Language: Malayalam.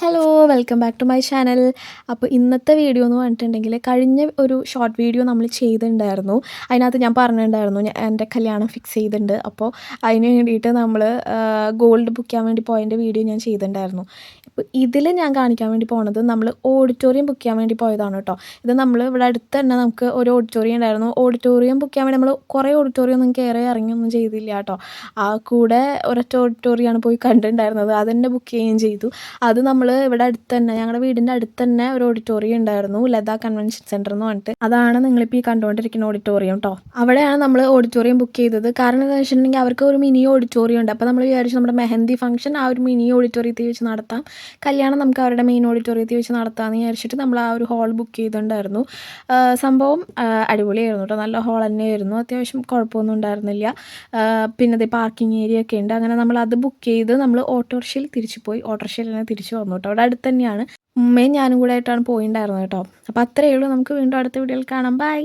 Hello welcome back to my channel. അപ്പോൾ ഇന്നത്തെ വീഡിയോ എന്ന് പറഞ്ഞിട്ടുണ്ടെങ്കിൽ കഴിഞ്ഞ ഒരു ഷോർട്ട് വീഡിയോ നമ്മൾ ചെയ്തിട്ടുണ്ടായിരുന്നു. അതിനകത്ത് ഞാൻ പറഞ്ഞിട്ടുണ്ടായിരുന്നു എൻ്റെ കല്യാണം ഫിക്സ് ചെയ്തിട്ടുണ്ട്. അപ്പോൾ അതിന് വേണ്ടിയിട്ട് നമ്മൾ ഗോൾഡ് ബുക്ക് ചെയ്യാൻ വേണ്ടി പോയതിൻ്റെ വീഡിയോ ഞാൻ ചെയ്തിട്ടുണ്ടായിരുന്നു. ഇപ്പോൾ ഇതിൽ ഞാൻ കാണിക്കാൻ വേണ്ടി പോണത് നമ്മൾ ഓഡിറ്റോറിയം ബുക്ക് ചെയ്യാൻ വേണ്ടി പോയതാണ് കേട്ടോ. ഇത് നമ്മൾ ഇവിടെ അടുത്ത് തന്നെ നമുക്ക് ഒരു ഓഡിറ്റോറിയം ഉണ്ടായിരുന്നു. ഓഡിറ്റോറിയം ബുക്ക് ചെയ്യാൻ വേണ്ടി നമ്മൾ കുറേ ഓഡിറ്റോറിയം ഒന്നും കയറി ഇറങ്ങിയൊന്നും ചെയ്തില്ല കേട്ടോ. കൂടെ ഒരൊറ്റ ഓഡിറ്റോറിയമാണ് പോയി കണ്ടിട്ടുണ്ടായിരുന്നത്. അതെന്നെ ബുക്ക് ചെയ്യുകയും ചെയ്തു. അത് നമ്മൾ ഇവിടെ അടുത്ത് തന്നെ ഞങ്ങളുടെ വീടിൻ്റെ അടുത്ത് തന്നെ ഒരു ഓഡിറ്റോറിയം ഉണ്ടായിരുന്നു, ലത കൺവെൻഷൻ സെൻറ്റർ എന്ന് പറഞ്ഞിട്ട്. അതാണ് നിങ്ങളിപ്പോൾ ഈ കണ്ടുകൊണ്ടിരിക്കുന്ന ഓഡിറ്റോറിയം കേട്ടോ. അവിടെയാണ് നമ്മൾ ഓഡിറ്റോറിയം ബുക്ക് ചെയ്തത്. കാരണം എന്താ വെച്ചിട്ടുണ്ടെങ്കിൽ അവർക്ക് ഒരു മിനി ഓഡിറ്റോറിയം ഉണ്ട്. അപ്പോൾ നമ്മൾ വിചാരിച്ചു നമ്മുടെ മെഹന്തി ഫംഗ്ഷൻ ആ ഒരു മിനി ഓഡിറ്റോറിയത്തിൽ വെച്ച് നടത്താം, കല്യാണം നമുക്ക് അവരുടെ മെയിൻ ഓഡിറ്റോറിയത്തിൽ വെച്ച് നടത്താമെന്ന് വിചാരിച്ചിട്ട് നമ്മൾ ആ ഒരു ഹോൾ ബുക്ക് ചെയ്തിട്ടുണ്ടായിരുന്നു. സംഭവം അടിപൊളിയായിരുന്നു കേട്ടോ. നല്ല ഹോൾ തന്നെയായിരുന്നു, അത്യാവശ്യം കുഴപ്പമൊന്നും ഉണ്ടായിരുന്നില്ല. പിന്നെ ഇത് പാർക്കിംഗ് ഏരിയ ഒക്കെ ഉണ്ട്. അങ്ങനെ നമ്മൾ അത് ബുക്ക് ചെയ്ത് നമ്മൾ ഓട്ടോറിക്ഷയിൽ തിരിച്ചു പോയി. ഓട്ടോറിക്ഷയിൽ തന്നെ തിരിച്ചു വന്നു കേട്ടോ. അവിടെ അടുത്ത് തന്നെയാണ്. ഉമ്മയും ഞാനും കൂടെ ആയിട്ടാണ് പോയിണ്ടായിരുന്നത് കേട്ടോ. അപ്പോൾ അത്രയേ ഉള്ളൂ. നമുക്ക് വീണ്ടും അടുത്ത വീഡിയോയിൽ കാണാം. ബൈ.